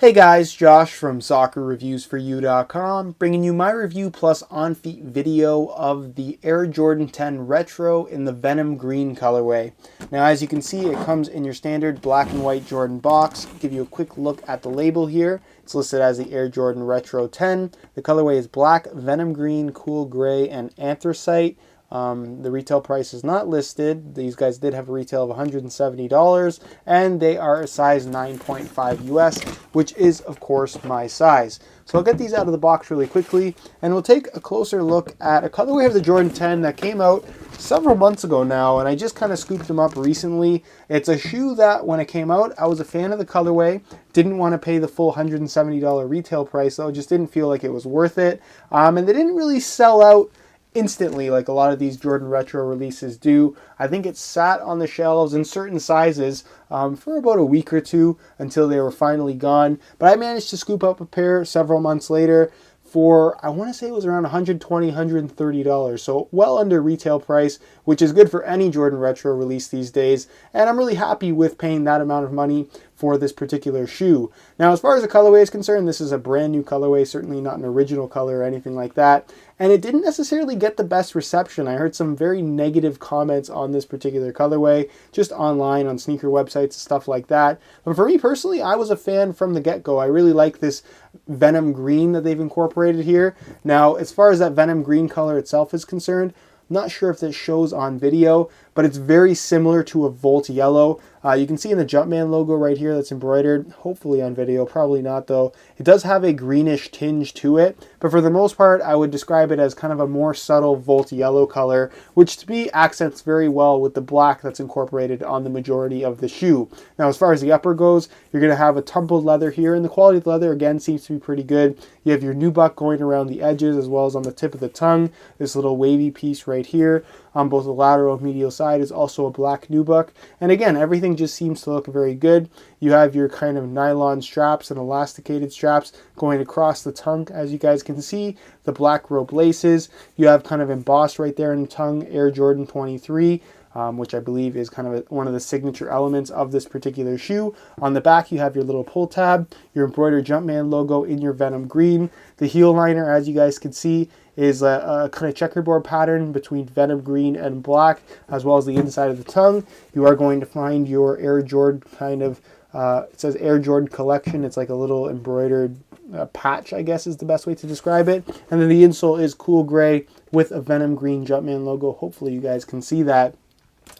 Hey guys, Josh from soccerreviewsforyou.com, bringing you my review plus on-feet video of the Air Jordan 10 Retro in the Venom green colorway. Now as you can see, it comes in your standard black and white Jordan box. I'll give you a quick look at the label here. It's listed as the Air Jordan Retro 10. The colorway is black, Venom green, cool gray, and anthracite. The retail price is not listed. These guys did have a retail of $170, and they are a size 9.5 US, which is, of course, my size. So I'll get these out of the box really quickly, and we'll take a closer look at a colorway of the Jordan 10 that came out several months ago now, and I just kind of scooped them up recently. It's a shoe that, when it came out, I was a fan of the colorway. Didn't want to pay the full $170 retail price, though. Just didn't feel like it was worth it. And they didn't really sell out instantly like a lot of these Jordan Retro releases do. I think it sat on the shelves in certain sizes for about a week or two until they were finally gone. But I managed to scoop up a pair several months later for, I want to say it was around $120, $130. So well under retail price, which is good for any Jordan Retro release these days. And I'm really happy with paying that amount of money for this particular shoe. Now, as far as the colorway is concerned, this is a brand new colorway, certainly not an original color or anything like that. And it didn't necessarily get the best reception. I heard some very negative comments on this particular colorway, just online on sneaker websites and stuff like that. But for me personally, I was a fan from the get-go. I really like this Venom green that they've incorporated here. Now, as far as that Venom green color itself is concerned, I'm not sure if this shows on video, but it's very similar to a Volt yellow. You can see in the Jumpman logo right here that's embroidered, hopefully on video, probably not though. It does have a greenish tinge to it, but for the most part, I would describe it as kind of a more subtle Volt yellow color, which to me accents very well with the black that's incorporated on the majority of the shoe. Now, as far as the upper goes, you're going to have a tumbled leather here, and the quality of the leather, again, seems to be pretty good. You have your nubuck going around the edges as well as on the tip of the tongue. This little wavy piece right here on both the lateral and medial side is also a black nubuck. And again, everything just seems to look very good. You have your kind of nylon straps and elasticated straps going across the tongue, as you guys can see. The black rope laces. You have kind of embossed right there in the tongue, Air Jordan 23. Which I believe is kind of one of the signature elements of this particular shoe. On the back, you have your little pull tab, your embroidered Jumpman logo in your Venom green. The heel liner, as you guys can see, is a kind of checkerboard pattern between Venom green and black, as well as the inside of the tongue. You are going to find your Air Jordan kind of, it says Air Jordan Collection. It's like a little embroidered patch, I guess is the best way to describe it. And then the insole is cool gray with a Venom green Jumpman logo. Hopefully you guys can see that.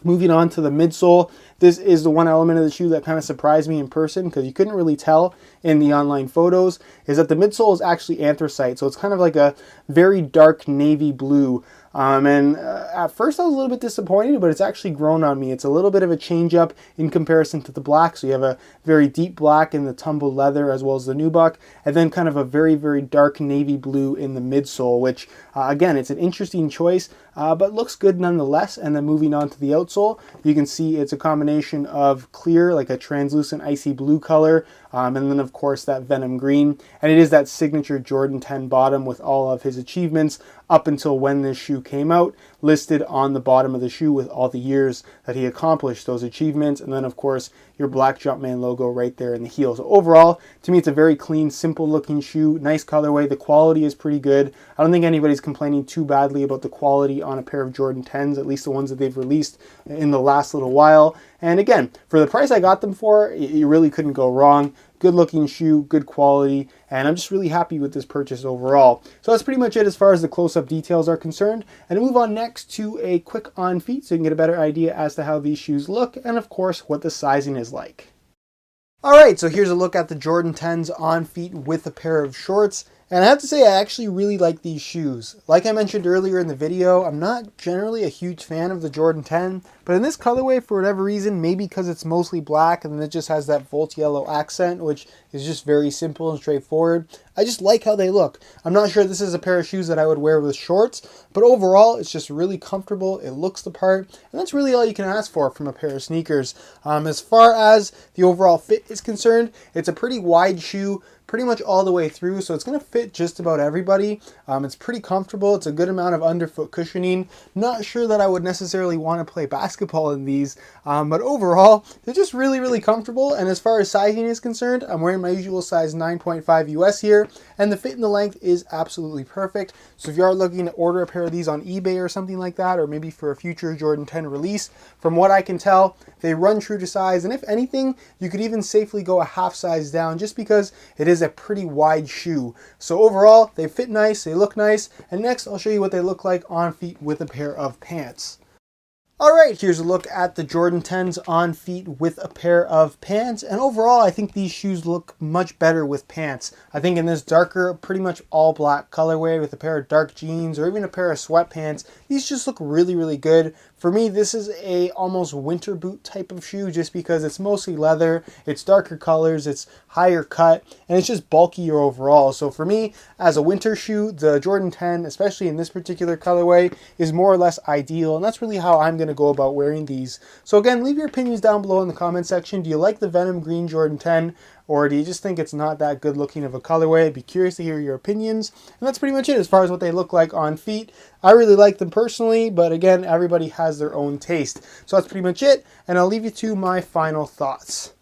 Moving on to the midsole, this is the one element of the shoe that kind of surprised me in person because you couldn't really tell in the online photos, is that the midsole is actually anthracite. So it's kind of like a very dark navy blue. At first I was a little bit disappointed, but it's actually grown on me. It's a little bit of a change up in comparison to the black. So you have a very deep black in the tumbled leather as well as the nubuck, and then kind of a very, very dark navy blue in the midsole, which again, it's an interesting choice, but looks good nonetheless. And then moving on to the outsole, you can see it's a combination of clear, like a translucent icy blue color, and then of course that Venom green. And it is that signature Jordan 10 bottom with all of his achievements up until when this shoe came out, listed on the bottom of the shoe with all the years that he accomplished those achievements. And then of course your black Jumpman logo right there in the heel. So overall, to me, it's a very clean, simple looking shoe, nice colorway. The quality is pretty good. I don't think anybody's complaining too badly about the quality on a pair of Jordan 10s, at least the ones that they've released in the last little while. And again, for the price I got them for, you really couldn't go wrong. Good looking shoe, good quality, and I'm just really happy with this purchase overall. So that's pretty much it as far as the close-up details are concerned. And to move on next to a quick on feet so you can get a better idea as to how these shoes look and of course what the sizing is like. Alright, so here's a look at the Jordan 10s on feet with a pair of shorts. And I have to say, I actually really like these shoes. Like I mentioned earlier in the video, I'm not generally a huge fan of the Jordan 10, but in this colorway, for whatever reason, maybe because it's mostly black and then it just has that Volt yellow accent, which is just very simple and straightforward, I just like how they look. I'm not sure this is a pair of shoes that I would wear with shorts, but overall, it's just really comfortable. It looks the part, and that's really all you can ask for from a pair of sneakers. As far as the overall fit is concerned, it's a pretty wide shoe, pretty much all the way through, so it's going to fit fit just about everybody. It's pretty comfortable. It's a good amount of underfoot cushioning. Not sure that I would necessarily want to play basketball in these, but overall, they're just really, really comfortable. And as far as sizing is concerned, I'm wearing my usual size 9.5 US here, and the fit and the length is absolutely perfect. So if you are looking to order a pair of these on eBay or something like that, or maybe for a future Jordan 10 release, from what I can tell, they run true to size, and if anything, you could even safely go a half size down just because it is a pretty wide shoe. So overall, they fit nice, they look nice, and next I'll show you what they look like on feet with a pair of pants. Alright, here's a look at the Jordan 10s on feet with a pair of pants, and overall I think these shoes look much better with pants. I think in this darker, pretty much all black colorway with a pair of dark jeans or even a pair of sweatpants, these just look really, really good. For me, this is a almost winter boot type of shoe just because it's mostly leather, it's darker colors, it's higher cut, and it's just bulkier overall. So for me, as a winter shoe, the Jordan 10, especially in this particular colorway, is more or less ideal, and that's really how I'm going to go about wearing these. So again, leave your opinions down below in the comment section. Do you like the Venom Green Jordan 10? Or do you just think it's not that good looking of a colorway? I'd be curious to hear your opinions. And that's pretty much it as far as what they look like on feet. I really like them personally, but again, everybody has their own taste. So that's pretty much it, and I'll leave you to my final thoughts.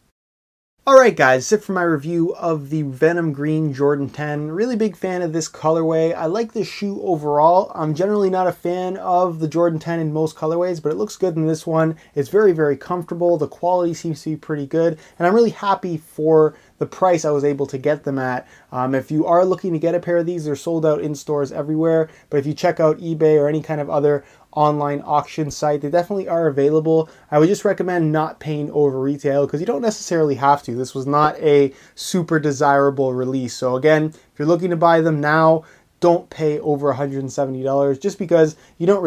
Alright guys, that's it for my review of the Venom Green Jordan 10. Really big fan of this colorway. I like this shoe overall. I'm generally not a fan of the Jordan 10 in most colorways, but it looks good in this one. It's very, very comfortable. The quality seems to be pretty good, and I'm really happy for the price I was able to get them at. If you are looking to get a pair of these, they're sold out in stores everywhere, but if you check out eBay or any kind of other online auction site, they definitely are available. I would just recommend not paying over retail because you don't necessarily have to. This was not a super desirable release. So again, if you're looking to buy them now, don't pay over $170 just because you don't really